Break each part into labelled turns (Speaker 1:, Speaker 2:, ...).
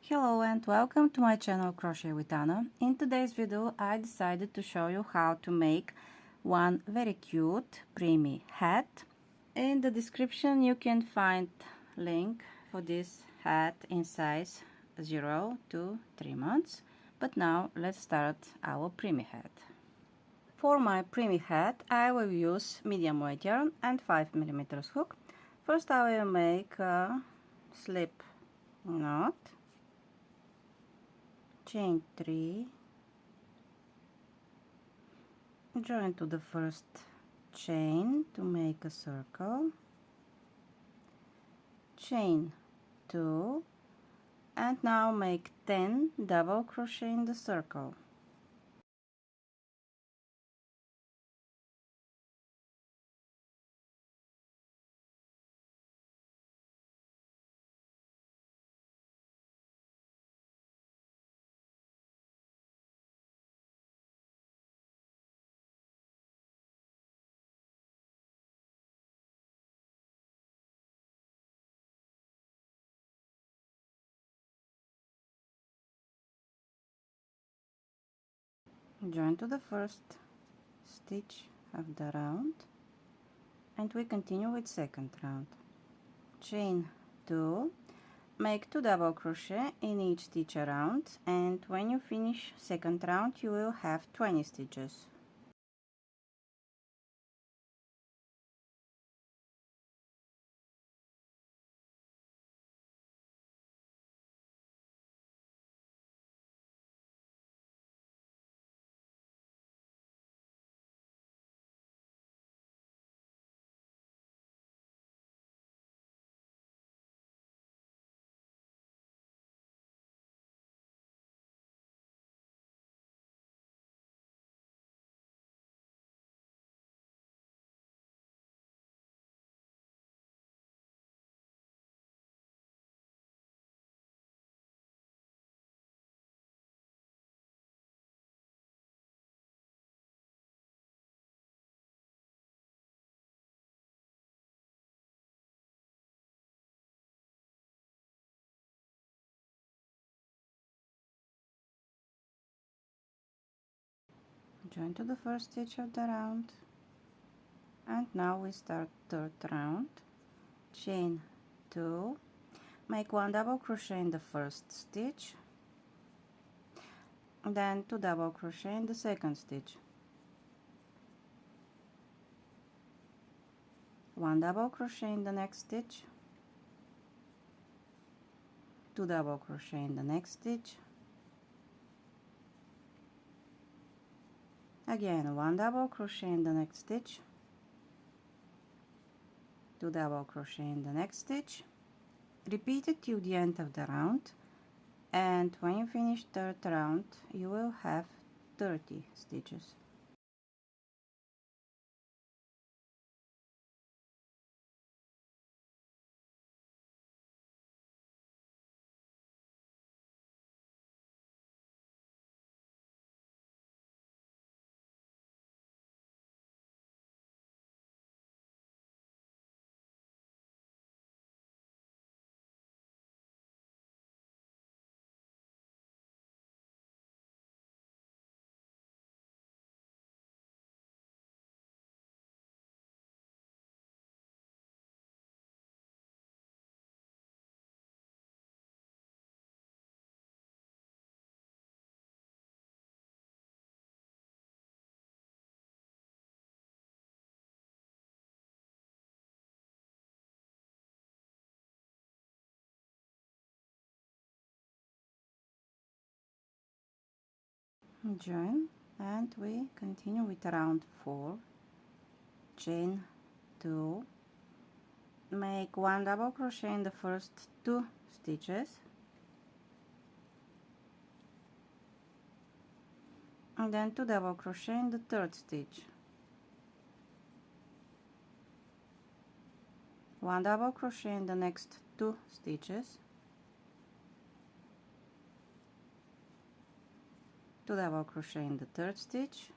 Speaker 1: Hello and welcome to my channel Crochet with Anna. In today's video I decided to show you how to make one very cute preemie hat. In the description you can find link for this hat in size 0 to 3 months. But now let's start our preemie hat. For my preemie hat I will use medium weight yarn and 5mm hook. First I will make a slip knot, chain 3, join to the first chain to make a circle, chain 2, and now make 10 double crochet in the circle. Join to the first stitch of the round and we continue with second round. Chain 2, make 2 double crochet in each stitch around, and when you finish second round you will have 20 stitches. Join to the first stitch of the round, and now we start third round. Chain 2, make 1 double crochet in the first stitch, then 2 double crochet in the second stitch, 1 double crochet in the next stitch, 2 double crochet in the next stitch, again 1 double crochet in the next stitch, 2 double crochet in the next stitch. Repeat it till the end of the round, and when you finish third round you will have 30 stitches. Join and we continue with round 4. Chain 2, make 1 double crochet in the first 2 stitches, and then 2 double crochet in the third stitch, 1 double crochet in the next 2 stitches, 2 double crochet in the third stitch,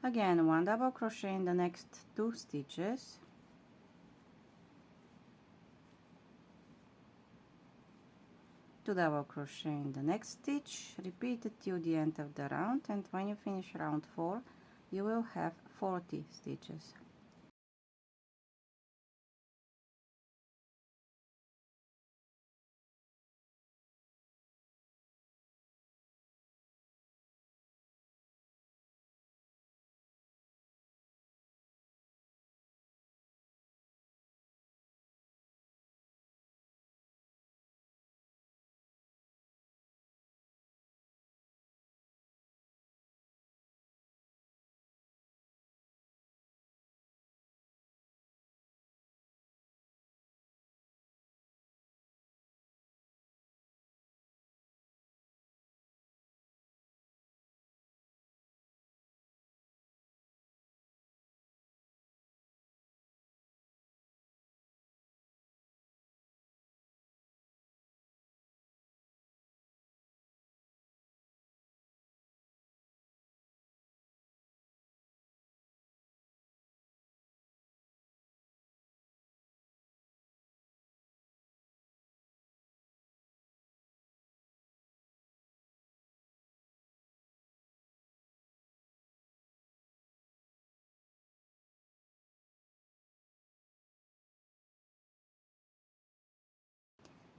Speaker 1: again 1 double crochet in the next 2 stitches, 2 double crochet in the next stitch, repeat it till the end of the round, and when you finish round 4 you will have 40 stitches.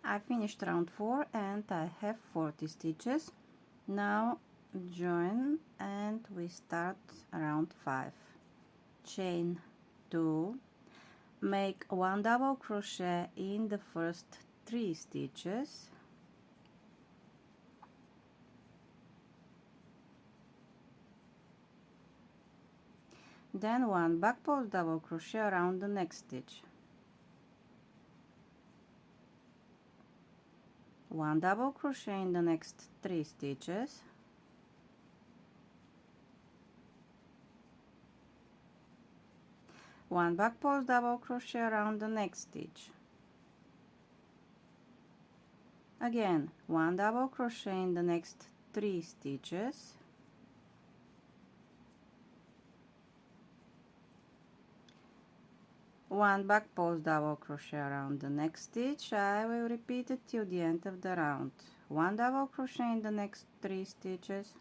Speaker 1: I finished round 4 and I have 40 stitches. Now join and we start round 5. Chain 2, make 1 double crochet in the first 3 stitches, then 1 back post double crochet around the next stitch, 1 double crochet in the next 3 stitches, 1 back post double crochet around the next stitch, again 1 double crochet in the next 3 stitches, 1 back post double crochet around the next stitch. I will repeat it till the end of the round. 1 double crochet in the next 3 stitches,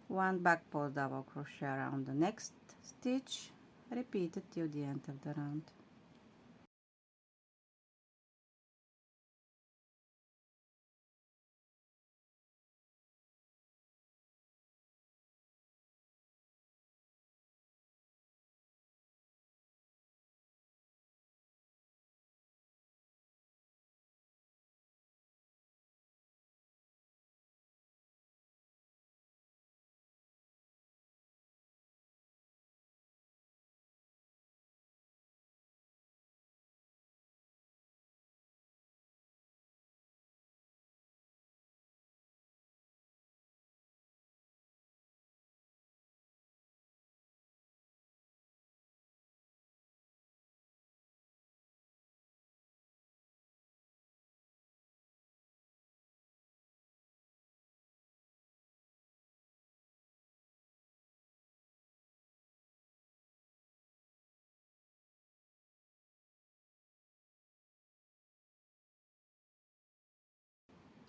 Speaker 1: 1 back post double crochet around the next stitch, repeat it till the end of the round.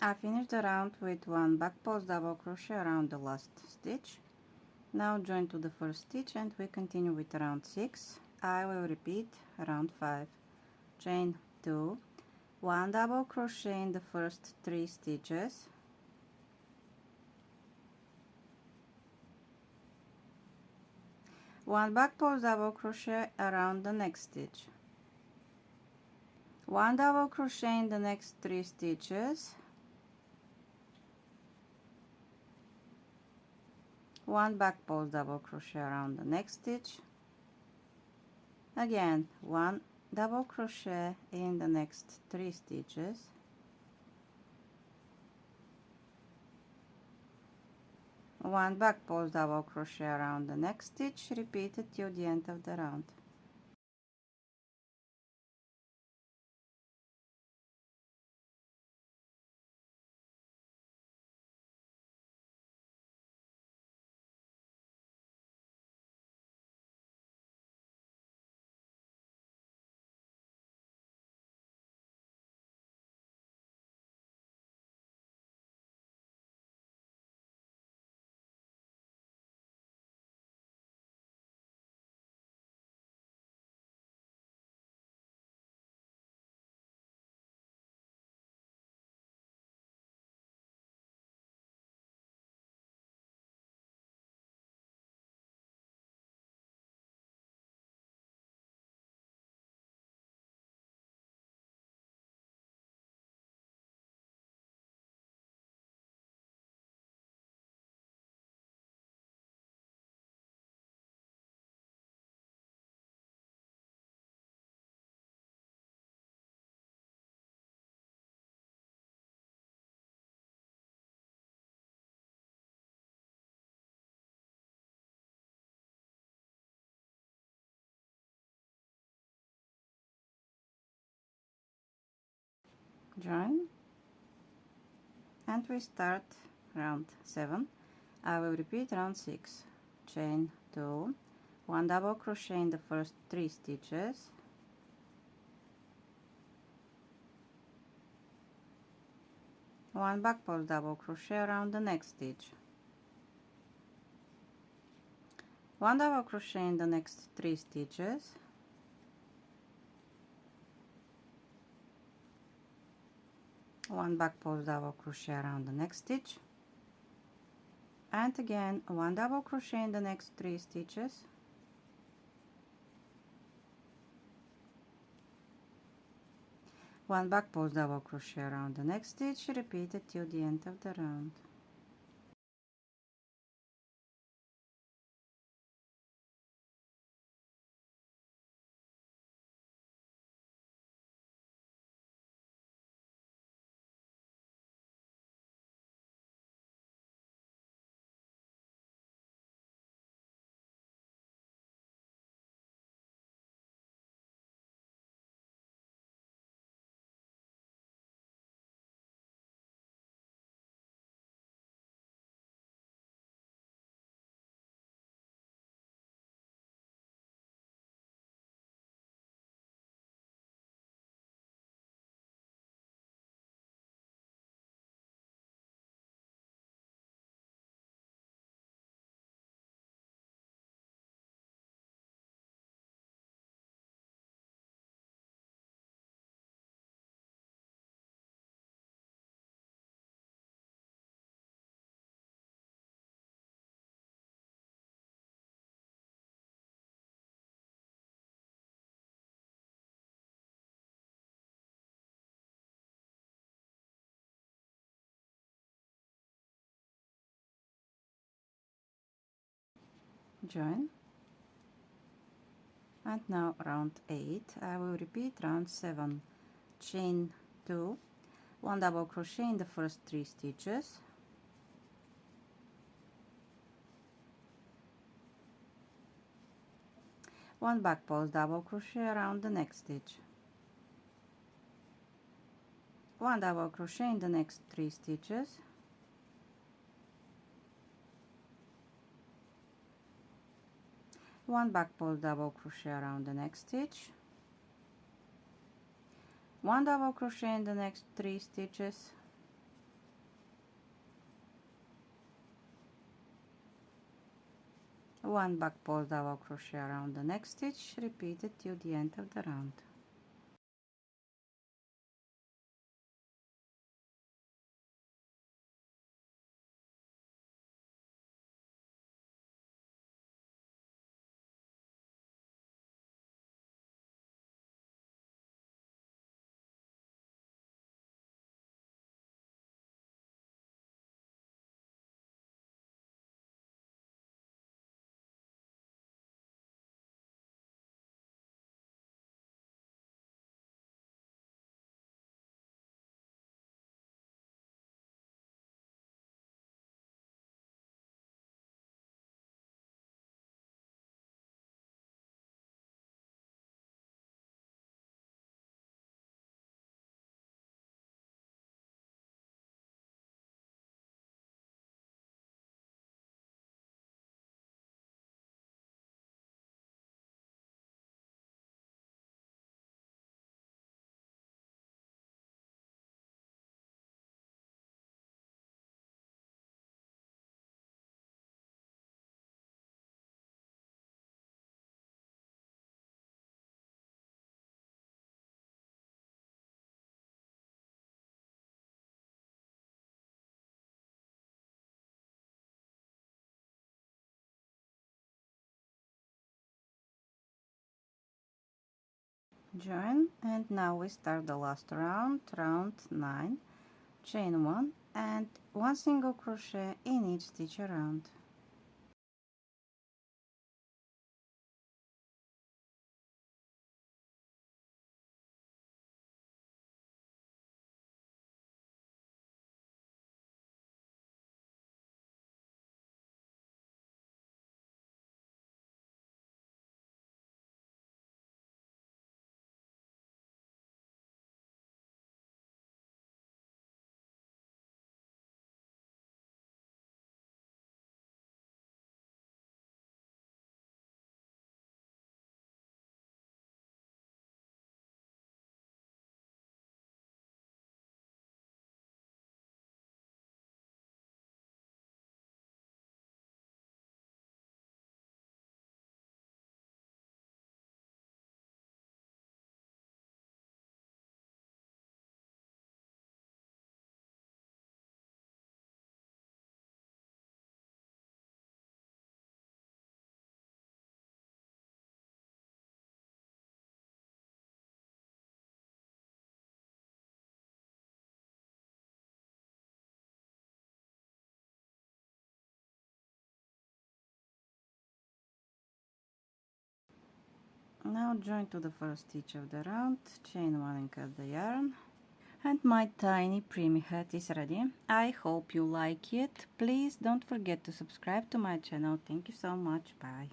Speaker 1: I finished the round with 1 back post double crochet around the last stitch. Now join to the first stitch and we continue with round 6. I will repeat round 5. Chain 2, 1 double crochet in the first 3 stitches, 1 back post double crochet around the next stitch, 1 double crochet in the next 3 stitches, 1 back post double crochet around the next stitch, again 1 double crochet in the next 3 stitches, 1 back post double crochet around the next stitch, repeat it till the end of the round. join, and we start round 7. I will repeat round 6. Chain 2, 1 double crochet in the first 3 stitches, one back post double crochet around the next stitch, one double crochet in the next 3 stitches, one back post double crochet around the next stitch, and again one double crochet in the next 3 stitches, one back post double crochet around the next stitch, repeated till the end of the round. Join, and now round 8. I will repeat round 7. Chain 2, 1 double crochet in the first 3 stitches, one back post double crochet around the next stitch, one double crochet in the next 3 stitches, one back post double crochet around the next stitch, one double crochet in the next 3 stitches, one back post double crochet around the next stitch, repeated till the end of the round. Join, and now we start the last round, round 9. Chain 1 and 1 single crochet in each stitch around. Now join to the first stitch of the round, chain 1 and cut the yarn. And my tiny preemie hat is ready. I hope you like it. Please don't forget to subscribe to my channel. Thank you so much. Bye.